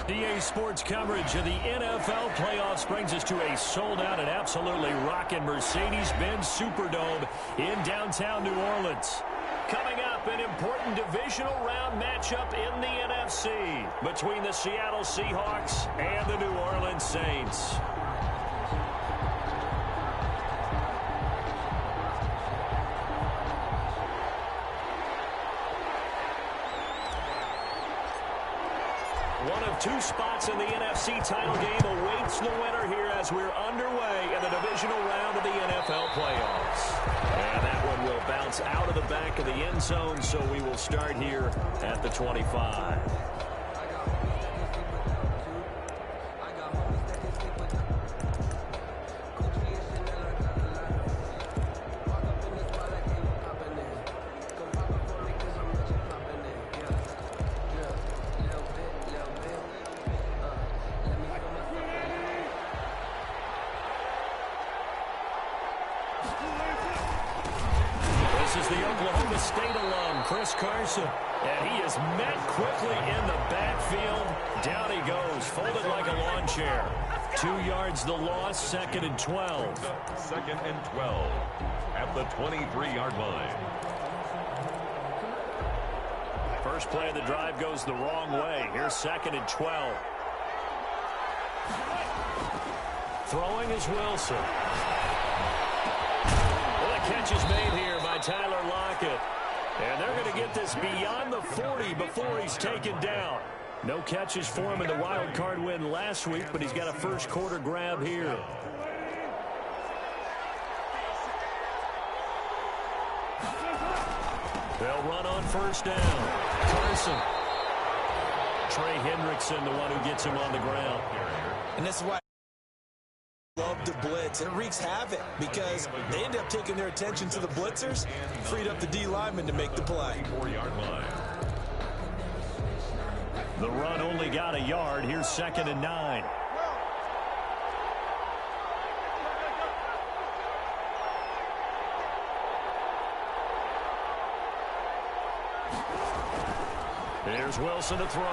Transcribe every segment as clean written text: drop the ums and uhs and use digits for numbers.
EA Sports coverage of the NFL playoffs brings us to a sold-out and absolutely rocking Mercedes-Benz Superdome in downtown New Orleans. Coming up, an important divisional round matchup in the NFC between the Seattle Seahawks and the New Orleans Saints. One of two spots in the NFC title game awaits the winner here as we're underway in the divisional round of the NFL playoffs. And that one will bounce out of the back of the end zone, so we will start here at the 25. And he is met quickly in the backfield. Down he goes, folded like a lawn chair. 2 yards the loss, 2nd and 12. 2nd and 12 at the 23-yard line. First play of the drive goes the wrong way. Here's 2nd and 12. Throwing is Wilson. Well, the catch is made here by Tyler Lockett. And they're going to get this beyond the 40 before he's taken down. No catches for him in the wild card win last week, but he's got a first quarter grab here. They'll run on first down. Carson. Trey Hendrickson, the one who gets him on the ground. And this is why love to blitz. It wreaks havoc because they end up taking their attention to the blitzers, freed up the D lineman to make the play. 4-yard line. The run only got a yard. Here's 2nd and 9. Here's Wilson to throw.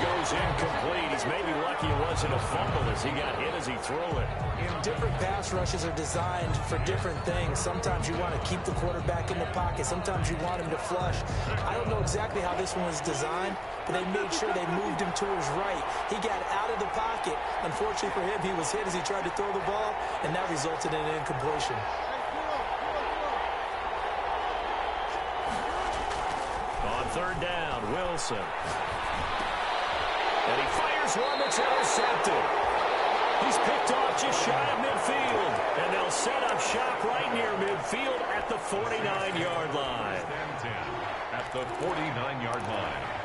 Goes incomplete. He's maybe lucky it wasn't a fumble as he got hit as he threw it. Different pass rushes are designed for different things. Sometimes you want to keep the quarterback in the pocket. Sometimes you want him to flush. I don't know exactly how this one was designed, but they made sure they moved him to his right. He got out of the pocket. Unfortunately for him, he was hit as he tried to throw the ball, and that resulted in an incompletion. On 3rd down, Wilson. And he fires one that's intercepted. He's picked off just shy of midfield. And they'll set up shop right near midfield at the 49-yard line. 10 at the 49-yard line.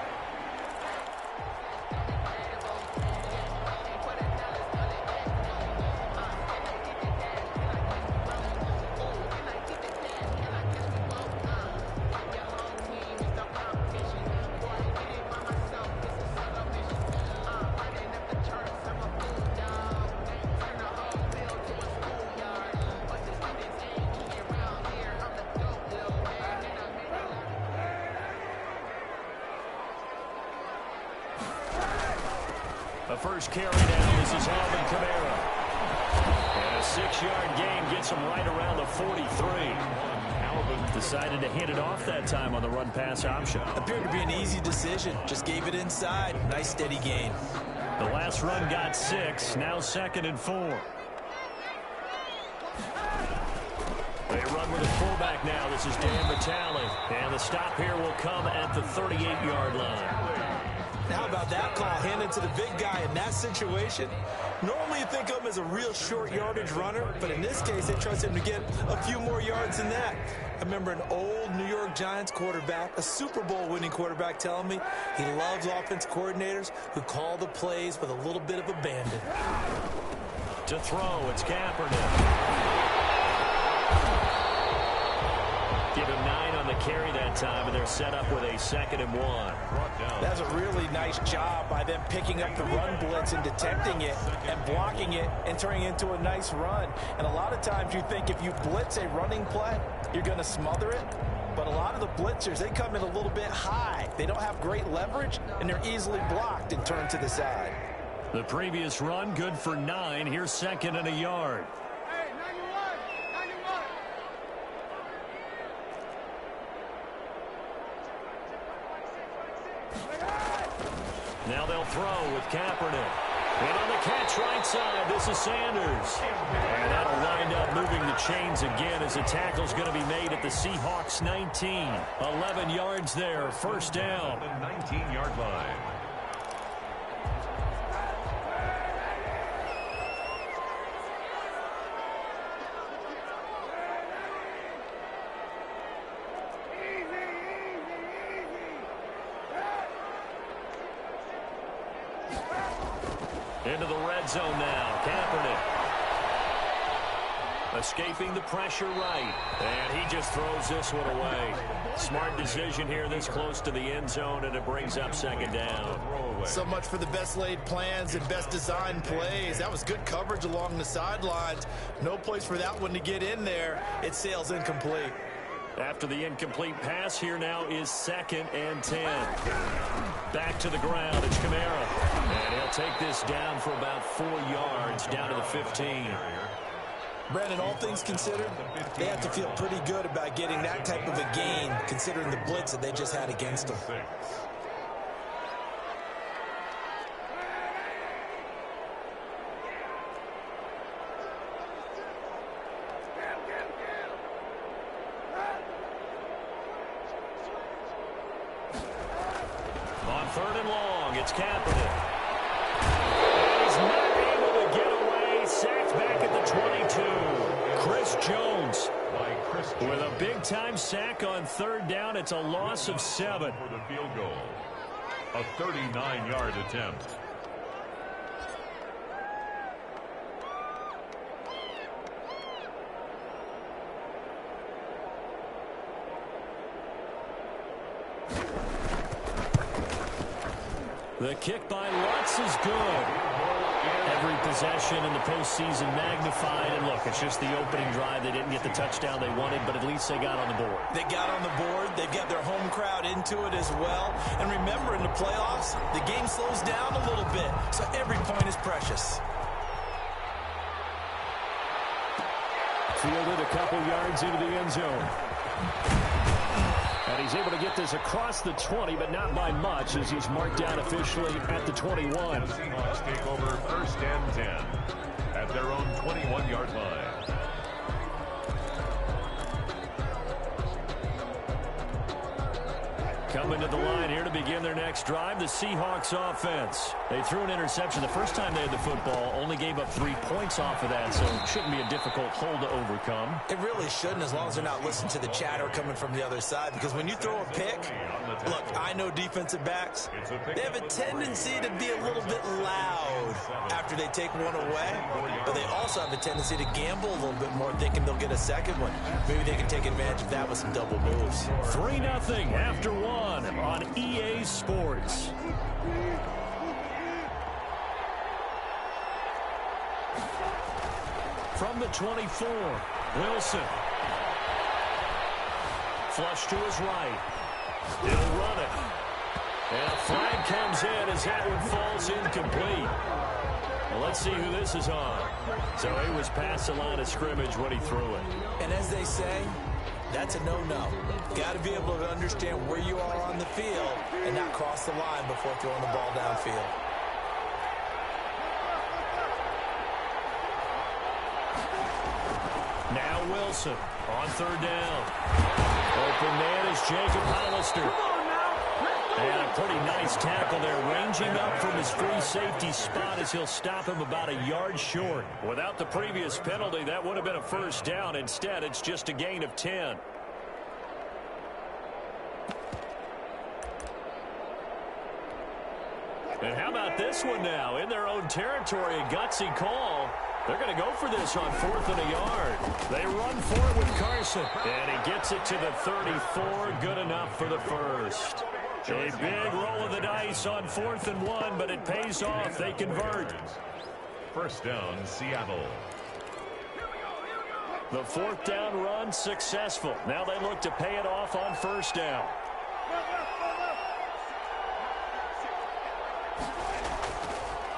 The first carry down. This is Alvin Kamara. And a 6-yard gain gets him right around the 43. Alvin decided to hit it off that time on the run-pass option. Appeared to be an easy decision. Just gave it inside. Nice steady gain. The last run got 6. Now 2nd and 4. They run with a fullback now. This is Dan Vitale. And the stop here will come at the 38-yard line. Now, how about that call handed to the big guy in that situation? Normally you think of him as a real short yardage runner, but in this case they trust him to get a few more yards than that. I remember an old New York Giants quarterback, a Super Bowl winning quarterback, telling me he loves offense coordinators who call the plays with a little bit of abandon. To throw, it's Kaepernick. Give him 9 on the to carry that time, and they're set up with a 2nd and 1. That's a really nice job by them picking up the run blitz and detecting it and blocking it and turning it into a nice run. And a lot of times you think if you blitz a running play, you're going to smother it. But a lot of the blitzers, they come in a little bit high. They don't have great leverage, and they're easily blocked and turned to the side. The previous run, good for 9. Here's 2nd and a yard. Now they'll throw with Kaepernick. And on the catch right side, this is Sanders. And that'll wind up moving the chains again as the tackle's going to be made at the Seahawks 19. 11 yards there, 1st down. The 19-yard line. Into the red zone now. Kaepernick. Escaping the pressure right. And he just throws this one away. Smart decision here this close to the end zone, and it brings up 2nd down. So much for the best laid plans and best designed plays. That was good coverage along the sidelines. No place for that one to get in there. It sails incomplete. After the incomplete pass, here now is 2nd and 10. Back to the ground. It's Kamara. And he'll take this down for about 4 yards, down to the 15. Brandon, all things considered, they have to feel pretty good about getting that type of a gain, considering the blitz that they just had against them. On 3rd and long, it's Kaepernick. And he's not able to get away. Sacked back at the 22. Chris Jones with a big-time sack on 3rd down. It's a loss of 7. For the field goal. A 39-yard attempt. The kick by Lutz is good. Every possession in the postseason magnified. And look, it's just the opening drive. They didn't get the touchdown they wanted, but at least they got on the board. They got on the board. They've got their home crowd into it as well. And remember, in the playoffs, the game slows down a little bit, so every point is precious. Fielded a couple yards into the end zone. And he's able to get this across the 20, but not by much, as he's marked down officially at the 21. The Seahawks take over 1st and 10 at their own 21-yard line. Coming to the line here to begin their next drive, the Seahawks offense. They threw an interception the first time they had the football, only gave up 3 points off of that, so it shouldn't be a difficult hole to overcome. It really shouldn't, as long as they're not listening to the chatter coming from the other side, because when you throw a pick, look, I know defensive backs, they have a tendency to be a little bit loud after they take one away, but they also have a tendency to gamble a little bit more, thinking they'll get a second one. Maybe they can take advantage of that with some double moves. 3-0 after 1 on EA Sports. From the 24, Wilson. Flush to his right. He'll run it. And a flag comes in as that one falls incomplete. Well, let's see who this is on. So he was past the line of scrimmage when he threw it. And as they say, that's a no-no. Got to be able to understand where you are on the field and not cross the line before throwing the ball downfield. Now Wilson on 3rd down. Open man is Jacob Hollister. And a pretty nice tackle there, ranging up from his free safety spot as he'll stop him about a yard short. Without the previous penalty, that would have been a 1st down. Instead, it's just a gain of 10. And how about this one now? In their own territory, a gutsy call. They're going to go for this on 4th and a yard. They run for it with Carson. And he gets it to the 34. Good enough for the first. A big roll of the dice on 4th and 1, but it pays off. They convert. First down, Seattle. The 4th down run successful. Now they look to pay it off on 1st down.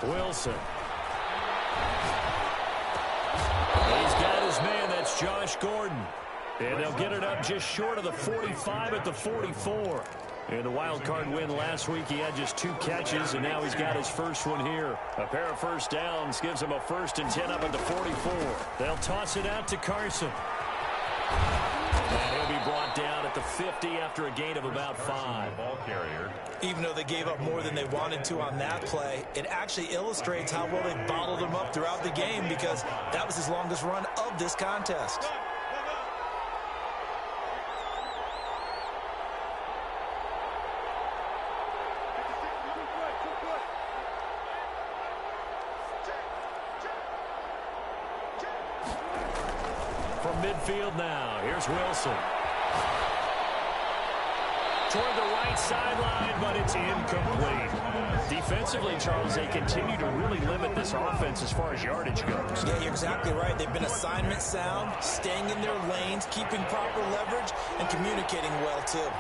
Wilson. He's got his man. That's Josh Gordon. And they'll get it up just short of the 45 at the 44. In the wild card win last week, he had just 2 catches, and now he's got his first one here. A pair of first downs gives him a 1st and 10 up at the 44. They'll toss it out to Carson. And he'll be brought down at the 50 after a gain of about 5. Ball carrier. Even though they gave up more than they wanted to on that play, it actually illustrates how well they bottled him up throughout the game, because that was his longest run of this contest. From midfield now, here's Wilson. Toward the right sideline, but it's incomplete. Defensively, Charles, they continue to really limit this offense as far as yardage goes. Yeah, you're exactly right. They've been assignment sound, staying in their lanes, keeping proper leverage, and communicating well, too.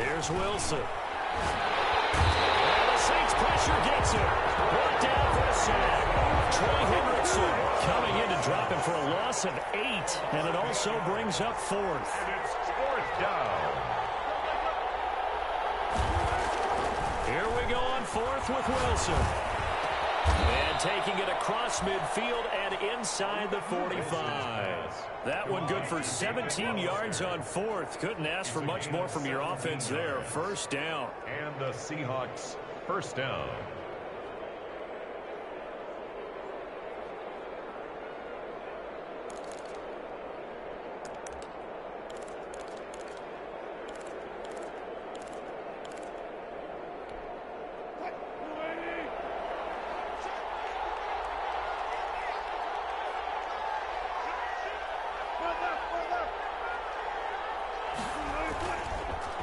Here's Wilson. And the Saints pressure gets it. Brought down for a sack. Trey Hendrickson coming in to drop him for a loss of 8. And it also brings up 4th. And it's 4th down. Here we go on 4th with Wilson. And taking it across midfield and inside the 45. That one good for 17 yards on 4th. Couldn't ask for much more from your offense there. First down. And the Seahawks first down.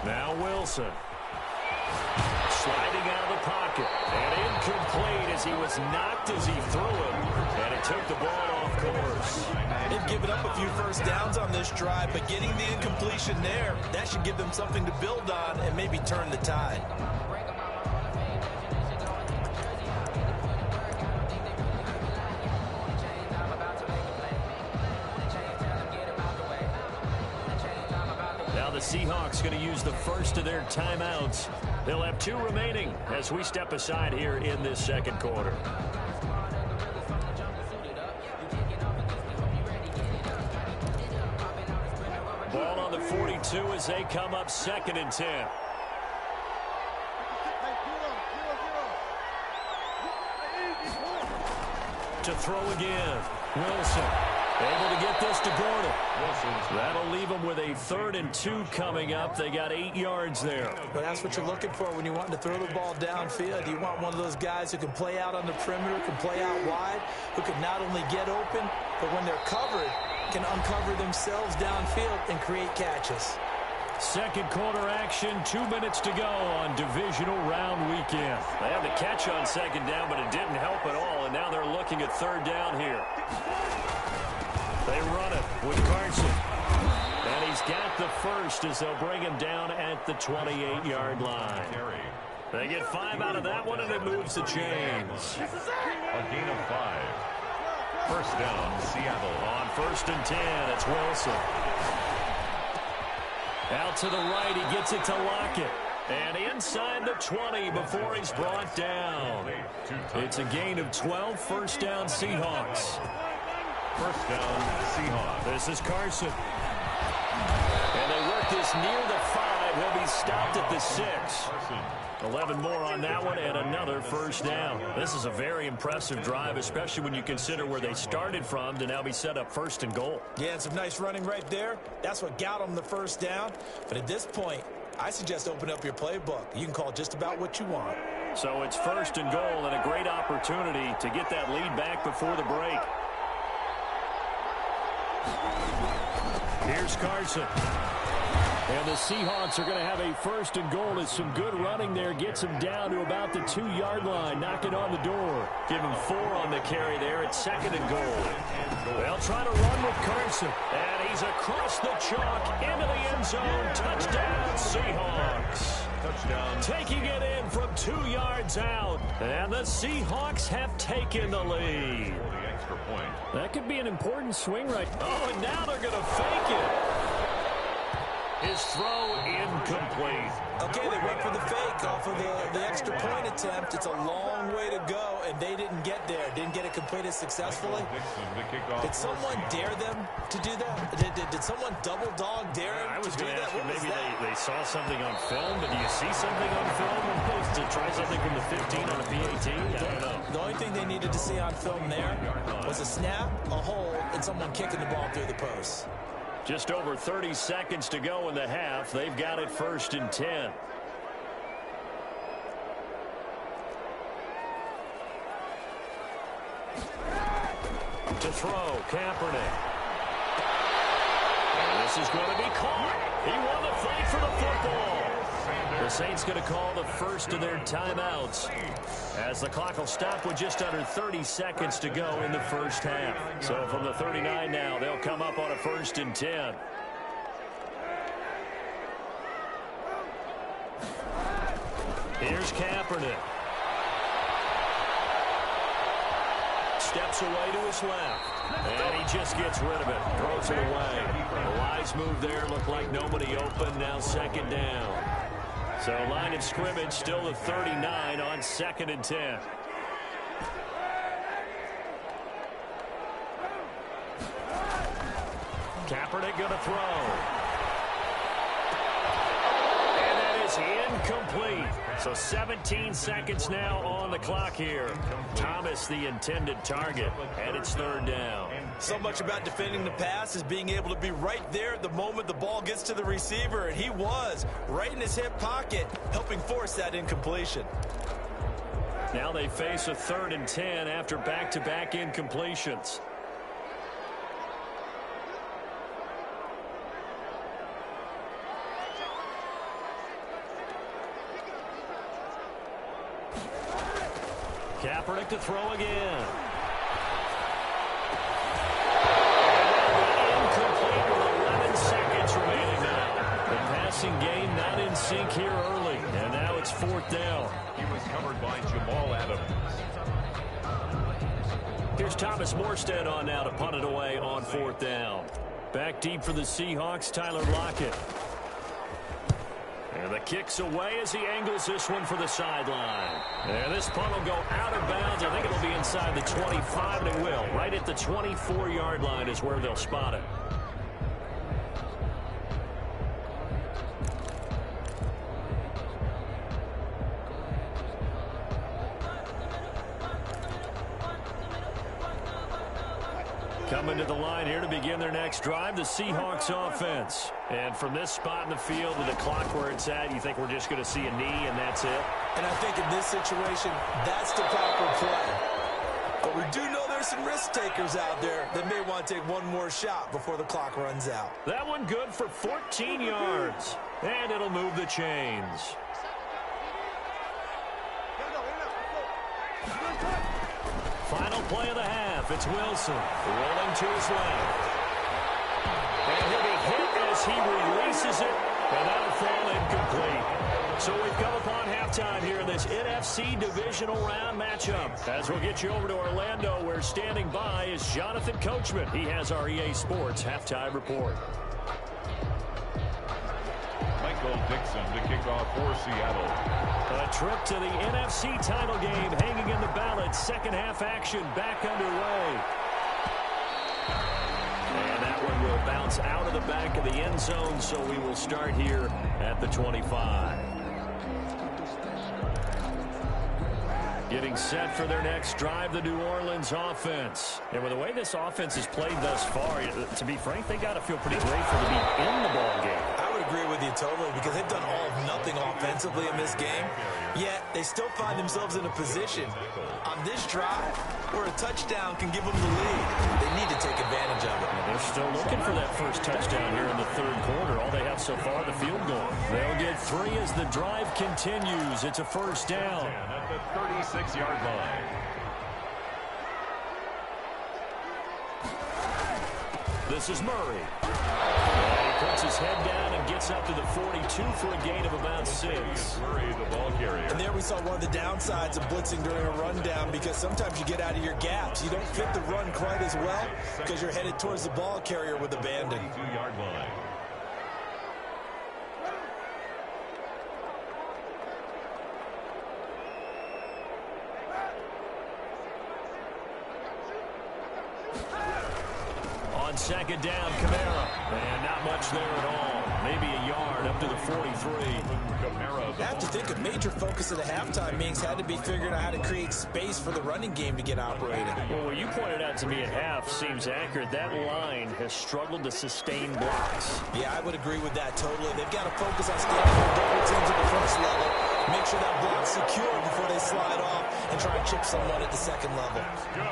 Now Wilson. Sliding out of the pocket. And incomplete as he was knocked as he threw it. And it took the ball off course. They've given up a few first downs on this drive, but getting the incompletion there, that should give them something to build on and maybe turn the tide. Now the Seahawks going to use the first of their timeouts. They'll have 2 remaining as we step aside here in this second quarter. Ball on the 42 as they come up 2nd and 10. To throw again. Wilson. Able to get this to Gordon. That'll leave them with a 3rd and 2 coming up. They got 8 yards there. But that's what you're looking for when you want to throw the ball downfield. You want one of those guys who can play out on the perimeter, can play out wide, who can not only get open, but when they're covered, can uncover themselves downfield and create catches. Second quarter action, 2 minutes to go on divisional round weekend. They had the catch on 2nd down, but it didn't help at all, and now they're looking at 3rd down here. They run it with Carson. And he's got the first as they'll bring him down at the 28-yard line. They get 5 out of that one, and it moves the chains. A gain of 5. First down, Seattle. On 1st and 10, it's Wilson. Out to the right, he gets it to Lockett. And inside the 20 before he's brought down. It's a gain of 12, first down Seahawks. First down, Seahawks. This is Carson. And they work this near the 5. He'll be stopped at the 6. 11 more on that one and another first down. This is a very impressive drive, especially when you consider where they started from to now be set up 1st and goal. Yeah, and some nice running right there. That's what got them the first down. But at this point, I suggest open up your playbook. You can call just about what you want. So it's first and goal and a great opportunity to get that lead back before the break. Here's Carson. And the Seahawks are going to have a first and goal as some good running there gets him down to about the 2-yard line, knocking on the door. Give him 4 on the carry there at second and goal. They'll try to run with Carson. And he's across the chalk into the end zone. Touchdown, Seahawks. Touchdown. Taking it in from 2 yards out. And the Seahawks have taken the lead. That could be an important swing right. Oh, and now they're going to fake it. His throw incomplete. Okay, they went for the fake off of the extra point attempt. It's a long way to go, and they didn't get there. Didn't get it completed successfully. Did someone dare them to do that? Did someone double dog dare them I was to do going to that? ask you, maybe they saw something on film, but do you see something on film to try something from the 15 on a PAT? I don't know. The only thing they needed to see on film there was a snap, a hold, and someone kicking the ball through the post. Just over 30 seconds to go in the half. They've got it first and 10. To throw, Kaepernick. And this is going to be caught. He won the fight for the football. The Saints going to call the first of their timeouts as the clock will stop with just under 30 seconds to go in the first half. So from the 39 now, they'll come up on a first and 10. Here's Kaepernick. Steps away to his left. And he just gets rid of it. Throws it away. The wise move there. Looked like nobody open. Now second down. So line of scrimmage still the 39 on second and 10. Kaepernick going to throw. And that is incomplete. So 17 seconds now on the clock here. Thomas the intended target, and it's third down. So much about defending the pass is being able to be right there at the moment the ball gets to the receiver, and he was right in his hip pocket, helping force that incompletion. Now they face a third and 10 after back-to-back incompletions. Kaepernick to throw again. Incomplete with 11 seconds remaining now. The passing game not in sync here early, and now it's fourth down. He was covered by Jamal Adams. Here's Thomas Morstead on now to punt it away on fourth down. Back deep for the Seahawks, Tyler Lockett. And the kick's away as he angles this one for the sideline. And this punt will go out of bounds. I think it'll be inside the 25, and it will. Right at the 24-yard line is where they'll spot it. Coming to the line here to begin their next drive, the Seahawks offense. And from this spot in the field with the clock where it's at, you think we're just going to see a knee and that's it? And I think in this situation, that's the proper play. But we do know there's some risk takers out there that may want to take one more shot before the clock runs out. That one good for 14 yards. And it'll move the chains. Final play of the half. It's Wilson rolling to his left. And he'll be hit as he releases it, and that'll fall incomplete. So we've come upon halftime here in this NFC divisional round matchup. As we'll get you over to Orlando, where standing by is Jonathan Coachman. He has our EA Sports halftime report. Michael Dixon to kick off for Seattle. A trip to the NFC title game hanging in the balance. Second half action back underway. And that one will bounce out of the back of the end zone, so we will start here at the 25. Getting set for their next drive, the New Orleans offense. And with the way this offense has played thus far, to be frank, they got to feel pretty grateful to be in the ball game. I would agree with you totally, because they've done all of nothing offensively in this game, yet they still find themselves in a position on this drive where a touchdown can give them the lead. They need to take advantage of it. They're still looking for that first touchdown here in the third quarter. All they have so far, the field goal. They'll get 3 as the drive continues. It's a first down. At the 36-yard line. This is Murray. And he puts his head down and gets up to the 42 for a gain of about 6. Murray, the ball carrier. And there we saw one of the downsides of blitzing during a rundown, because sometimes you get out of your gaps. You don't fit the run quite as well because you're headed towards the ball carrier with abandon. 2-yard line. On second down, Kamara. And not much there at all. Maybe a yard up to the 43. I have to think a major focus of the halftime meetings had to be figuring out how to create space for the running game to get operated. Well, what you pointed out to me at half seems accurate. That line has struggled to sustain blocks. Yeah, I would agree with that totally. They've got to focus on standing on double teams at the first level, make sure that block's secure before they slide off, and try and chip someone at the second level.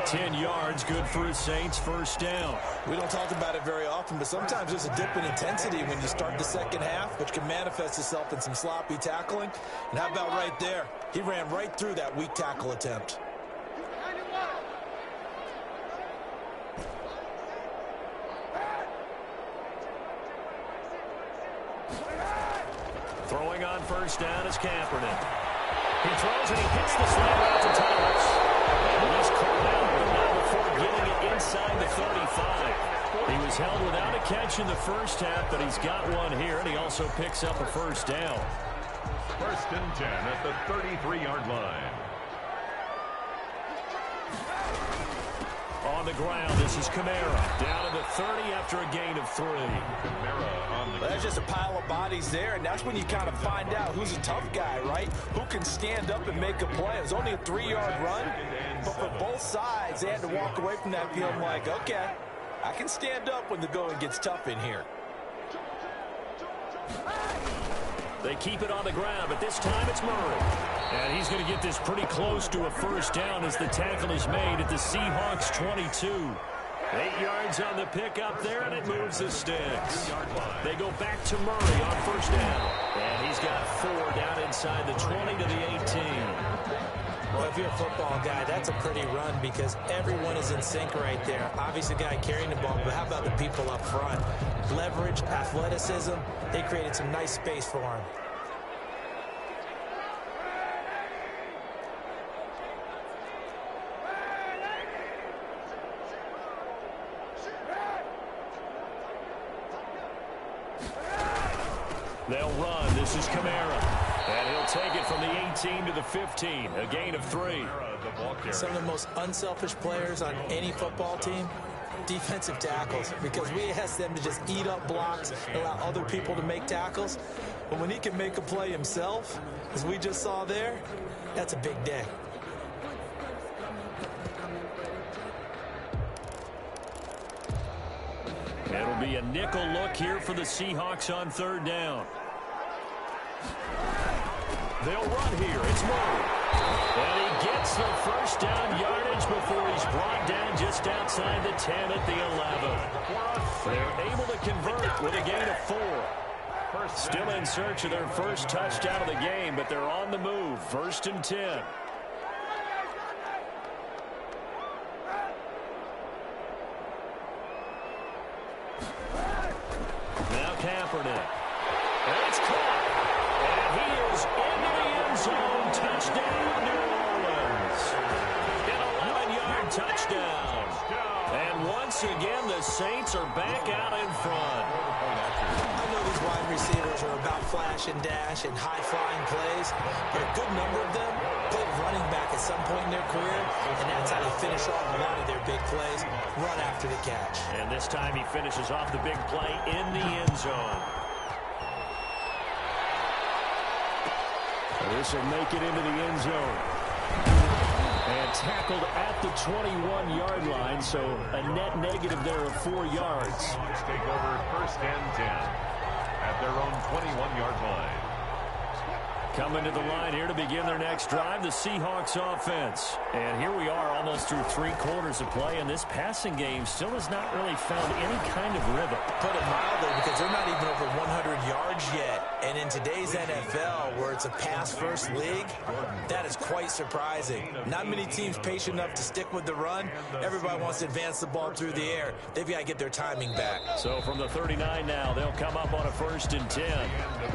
10 yards, good for the Saints, first down. We don't talk about it very often, but sometimes there's a dip in intensity when you start the second half, which can manifest itself in some sloppy tackling. And how about right there? He ran right through that weak tackle attempt. Throwing on first down is Kaepernick. He throws and he hits the slant out to Thomas. And he's called out, but not before getting it inside the 35. He was held without a catch in the first half, but he's got one here, and he also picks up a first down. First and 10 at the 33-yard line. On the ground, this is Kamara. Down to the 30 after a gain of 3. Kamara on the Well, that's just a pile of bodies there, and that's when you kind of find out who's a tough guy, right? Who can stand up and make a play. It was only a 3-yard run, but for both sides, they had to walk away from that feeling like, okay, I can stand up when the going gets tough in here. They keep it on the ground, but this time it's Murray. And he's going to get this pretty close to a first down as the tackle is made at the Seahawks 22. 8 yards on the pickup there, and it moves the sticks. They go back to Murray on first down. And he's got 4 down inside the 20 to the 18. Well, if you're a football guy, that's a pretty run because everyone is in sync right there. Obviously, the guy carrying the ball, but how about the people up front? Leverage, athleticism, they created some nice space for him. They'll run. This is Kamara. And he'll take it from the 18 to the 15. A gain of 3. Some of the most unselfish players on any football team, defensive tackles, because we ask them to just eat up blocks, allow other people to make tackles. But when he can make a play himself, as we just saw there, that's a big day. It'll be a nickel look here for the Seahawks on third down. They'll run here. It's Murray. And he gets the first down yardage before he's brought down just outside the 10 at the 11. They're able to convert with a gain of 4. Still in search of their first touchdown of the game, but they're on the move. First and 10. Now Kaepernick. And it's caught. And he is into the end zone. Touchdown, New Orleans. An 11-yard touchdown. And once again, the Saints are back out in front. I know these wide receivers are about flash and dash and high-flying plays, but a good number of them played running back at some point in their career, and that's how they finish off a lot of their big plays, run after the catch. And this time he finishes off the big play in the end zone. This will make it into the end zone. And tackled at the 21-yard line, so a net negative there of 4 yards. Take over first and 10 at their own 21-yard line. Coming to the line here to begin their next drive, the Seahawks offense. And here we are almost through 3 quarters of play, and this passing game still has not really found any kind of rhythm. Put it mildly, because they're not even over 100 yards yet. And in today's NFL, where it's a pass-first league, that is quite surprising. Not many teams patient enough to stick with the run. Everybody wants to advance the ball through the air. They've got to get their timing back. So from the 39 now, they'll come up on a 1st and 10.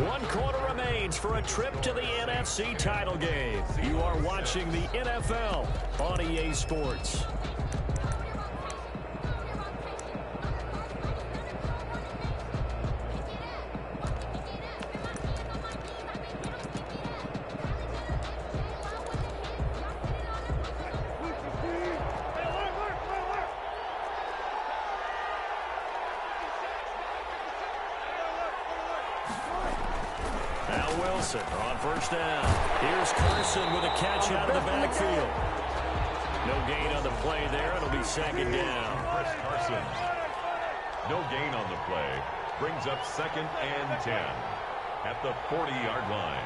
1 quarter remains for a trip to the NFC title game. You are watching the NFL on EA Sports. Wilson on 1st down. Here's Carson with a catch out of the backfield. No gain on the play there. It'll be 2nd down. Chris Carson. No gain on the play. Brings up 2nd and 10 at the 40-yard line.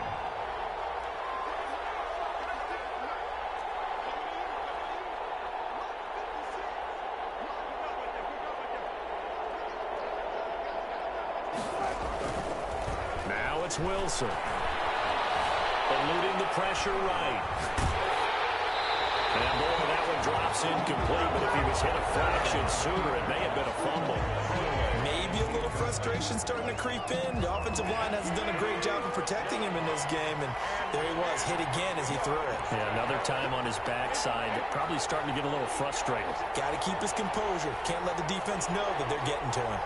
Now it's Wilson. Eluding the pressure right. And boy, that one drops incomplete, but if he was hit a fraction sooner, it may have been a fumble. Maybe a little frustration starting to creep in. The offensive line hasn't done a great job of protecting him in this game, and there he was, hit again as he threw it. Yeah, another time on his backside, probably starting to get a little frustrated. Got to keep his composure. Can't let the defense know that they're getting to him.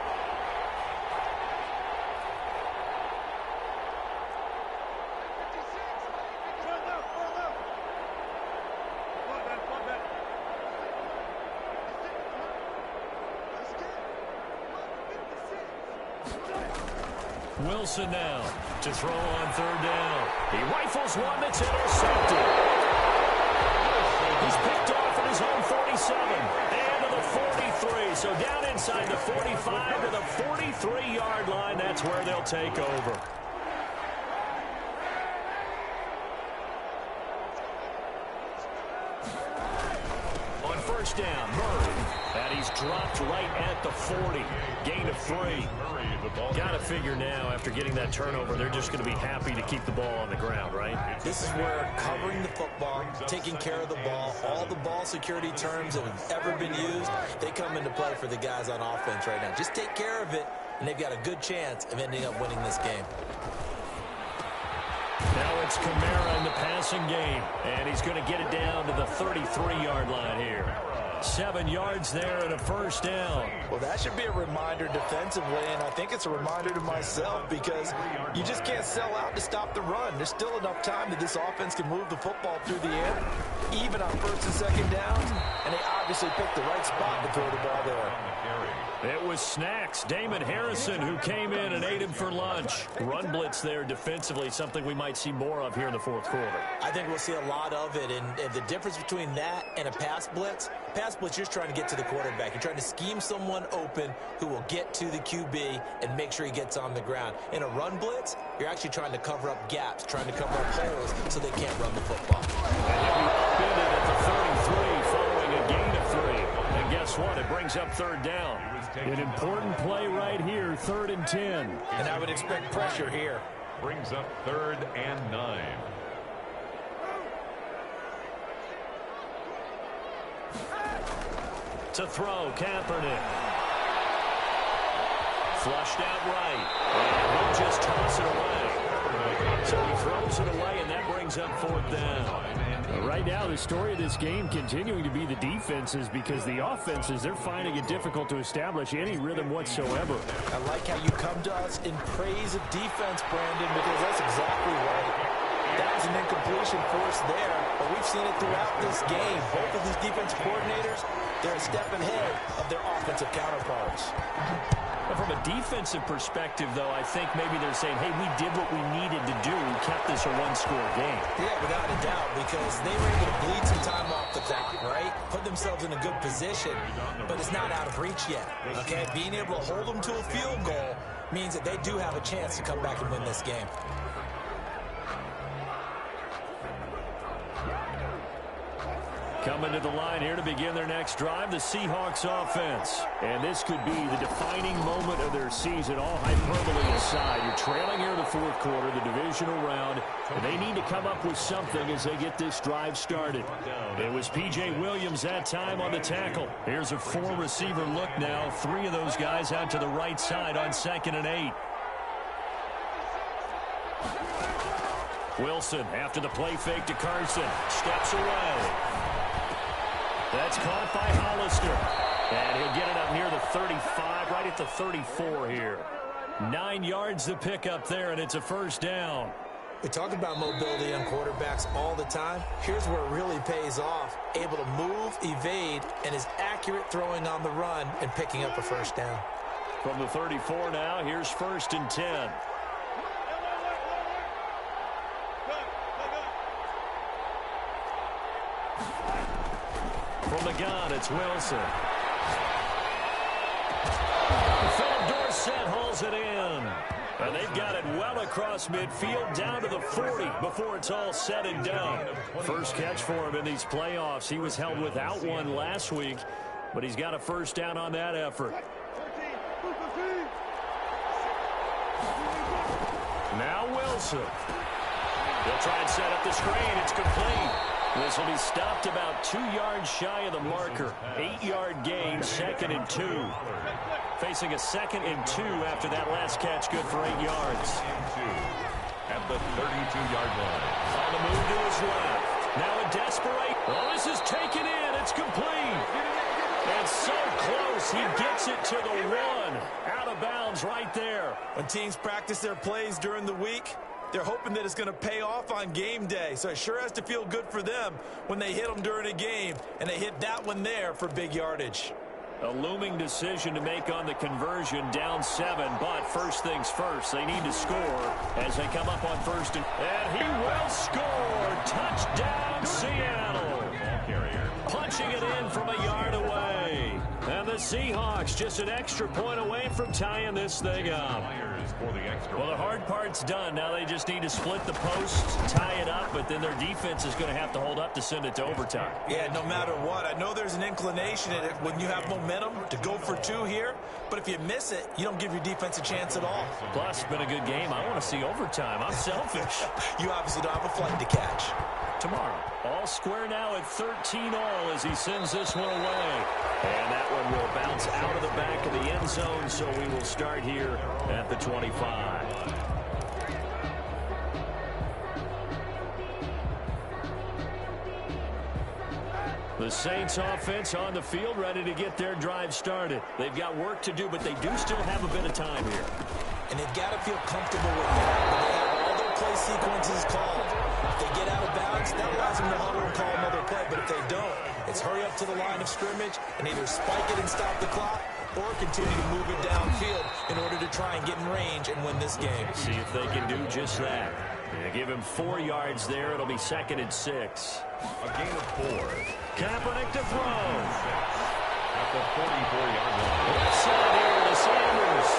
Wilson now to throw on 3rd down. He rifles one that's intercepted. He's picked off at his own 47 and to the 43. So down inside the 45 to the 43-yard line. That's where they'll take over. On 1st down, Murray. And he's dropped right at the 40. Gain of 3. Got to figure now, after getting that turnover, they're just going to be happy to keep the ball on the ground, right? This is where covering the football, taking care of the ball, all the ball security terms that have ever been used, they come into play for the guys on offense right now. Just take care of it, and they've got a good chance of ending up winning this game. Now it's Kamara in the passing game, and he's going to get it down to the 33-yard line here. 7 yards there and a 1st down. Well, that should be a reminder defensively, and I think it's a reminder to myself, because you just can't sell out to stop the run. There's still enough time that this offense can move the football through the air, even on 1st and 2nd downs, and they obviously picked the right spot to throw the ball there. It was Snacks, Damon Harrison, who came in and ate him for lunch. Run blitz there defensively, something we might see more of here in the 4th quarter. I think we'll see a lot of it, and the difference between that and a pass blitz, you're just trying to get to the quarterback. You're trying to scheme someone open who will get to the QB and make sure he gets on the ground. In a run blitz, you're actually trying to cover up gaps, trying to cover up holes so they can't run the football. And he'll be upended at the 33 following a gain of 3. And guess what? It brings up 3rd down. An important play right here, 3rd and 10. And I would expect pressure here. Brings up 3rd and 9. To throw, Kaepernick. Flushed out right. And he'll just toss it away. So he throws it away, and that brings up 4th down. Right now, the story of this game continuing to be the defenses, because the offenses, they're finding it difficult to establish any rhythm whatsoever. I like how you come to us in praise of defense, Brandon, because that's exactly right. That was an incompletion force there, but we've seen it throughout this game. Both of these defense coordinators, they're a step ahead of their offensive counterparts. From a defensive perspective, though, I think maybe they're saying, hey, we did what we needed to do. We kept this a one-score game. Yeah, without a doubt, because they were able to bleed some time off the clock, right? Put themselves in a good position, but it's not out of reach yet, okay? Being able to hold them to a field goal means that they do have a chance to come back and win this game. Coming to the line here to begin their next drive, the Seahawks offense. And this could be the defining moment of their season, all hyperbole aside. You're trailing here in the fourth quarter, the divisional round, and they need to come up with something as they get this drive started. It was P.J. Williams that time on the tackle. Here's a four-receiver look now. Three of those guys out to the right side on 2nd and 8. Wilson, after the play fake to Carson, steps away. That's caught by Hollister. And he'll get it up near the 35, right at the 34 here. 9 yards to pick up there, and it's a first down. We talk about mobility on quarterbacks all the time. Here's where it really pays off. Able to move, evade, and is accurate throwing on the run and picking up a first down. From the 34 now, here's 1st and 10. From the gun, it's Wilson. Philip Dorsett hauls it in. And they've got it well across midfield down to the 40 before it's all said and done. First catch for him in these playoffs. He was held without one last week, but he's got a first down on that effort. Now Wilson. They'll try and set up the screen. It's complete. This will be stopped about 2 yards shy of the marker. 8-yard gain, 2nd and 2. Facing a 2nd and 2 after that last catch, good for 8 yards. At the 32-yard line. On the move to his left. Now a desperate. Oh, this is taken in. It's complete. And so close. He gets it to the 1. Out of bounds right there. When teams practice their plays during the week, they're hoping that it's going to pay off on game day. So it sure has to feel good for them when they hit them during a game. And they hit that one there for big yardage. A looming decision to make on the conversion, down 7. But first things first, they need to score as they come up on 1st. And he will score. Touchdown, Seattle. Punching it in from a yard away. And the Seahawks just an extra point away from tying this thing up. Well, the hard part's done. Now they just need to split the posts, tie it up, but then their defense is going to have to hold up to send it to overtime. Yeah, no matter what. I know there's an inclination in it when you have momentum to go for 2 here, but if you miss it, you don't give your defense a chance at all. Plus, it's been a good game. I want to see overtime. I'm selfish. You obviously don't have a flight to catch. Tomorrow, all square now at 13 all as he sends this one away. And that one will bounce out of the back of the end zone, so we will start here at the 25. The Saints offense on the field ready to get their drive started. They've got work to do, but they do still have a bit of time here. And they've got to feel comfortable with that. When they have all their play sequences called, if they get out of bounds, that allows them to huddle and call another play. But if they don't, it's hurry up to the line of scrimmage and either spike it and stop the clock or continue to move it downfield in order to try and get in range and win this game. See if they can do just that. They give him 4 yards there. It'll be 2nd and 6. A gain of 4. Kaepernick to throw. At the 44-yard line. Left side here to Sanders.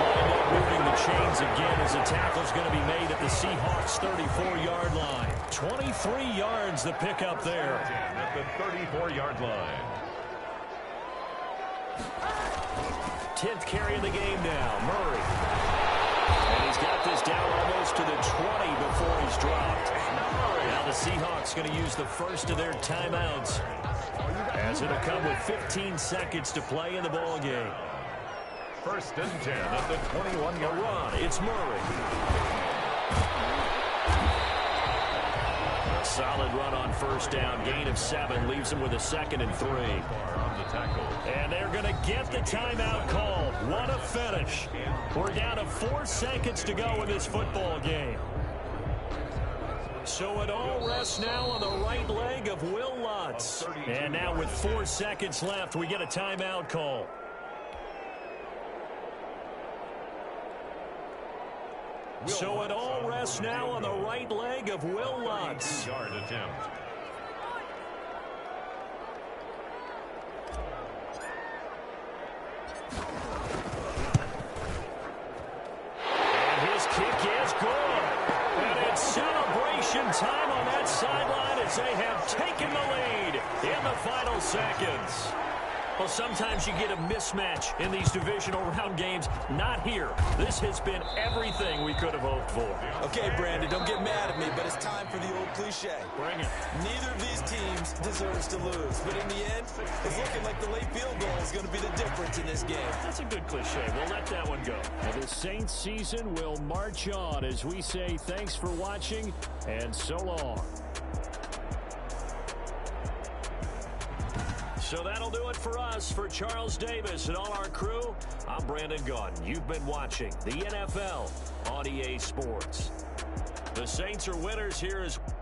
Lined up moving the chains again as the tackle's going to be made at the Seahawks 34-yard line. 23 yards the pickup there. At the 34-yard line. 10th carry of the game now. Murray. And he's got this down almost to the 20 before he's dropped. Now the Seahawks going to use the first of their timeouts as it'll come with 15 seconds to play in the ball game. 1st and 10 at the 21-yard run. It's Murray. A solid run on 1st down. Gain of 7 leaves him with a 2nd and 3. on the tackle. And they're going to get the timeout called. What a finish. We're down to 4 seconds to go in this football game. So it all rests now on the right leg of Will Lutz. And now with 4 seconds left, we get a timeout call. So it all rests now on the right leg of Will Lutz. Yard attempt. And his kick is good. And it's celebration time on that sideline as they have taken the lead. the final seconds. Well, sometimes you get a mismatch in these divisional round games. Not here. This has been everything we could have hoped for. Okay, Brandon, don't get mad at me, but it's time for the old cliche. Bring it. Neither of these teams deserves to lose, but in the end, it's looking like the late field goal is going to be the difference in this game. That's a good cliche. We'll let that one go. And the Saints season will march on as we say thanks for watching and so long. So that'll do it for us. For Charles Davis and all our crew, I'm Brandon Gaudin. You've been watching the NFL on EA Sports. The Saints are winners here as well.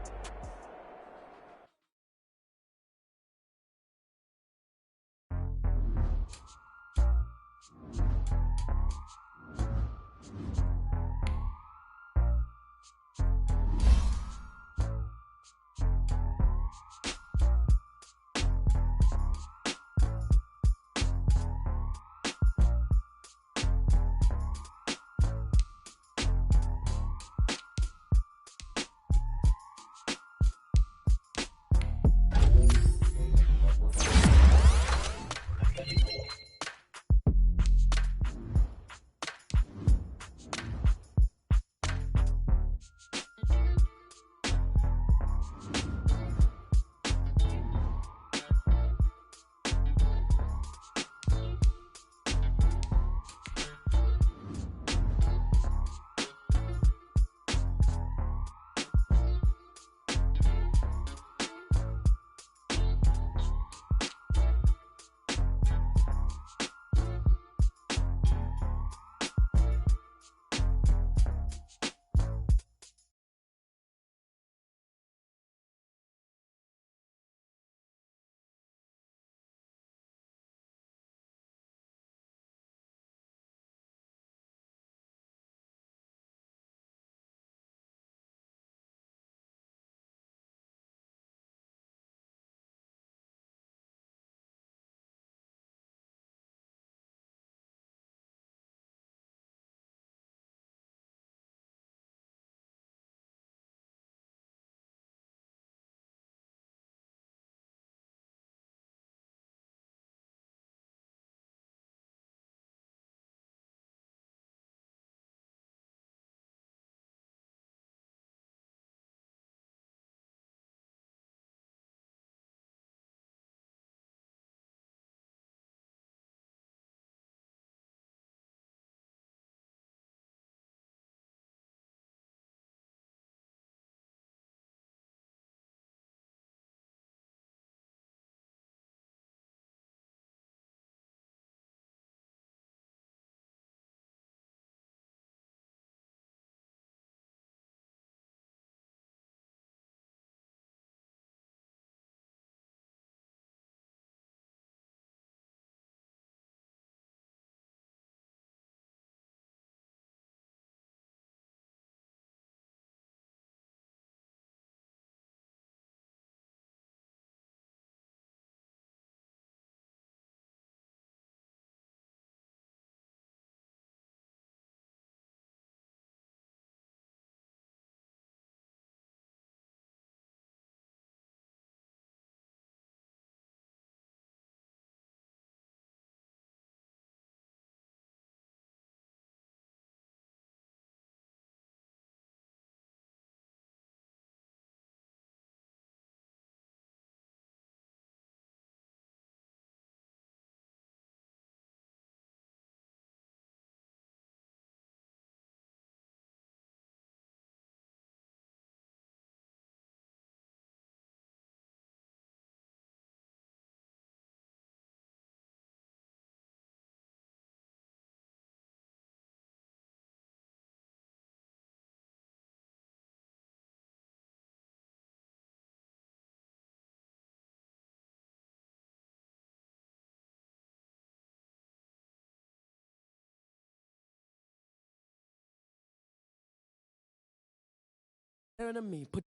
To me, put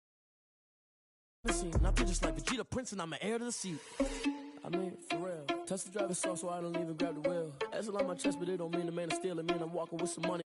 the scene. I feel just like Vegeta Prince and I'm an heir to the seat. I mean, for real. Touch the driver's soft so I don't even grab the wheel. That's a lot on my chest, but it don't mean the man is stealing. Mean I'm walking with some money.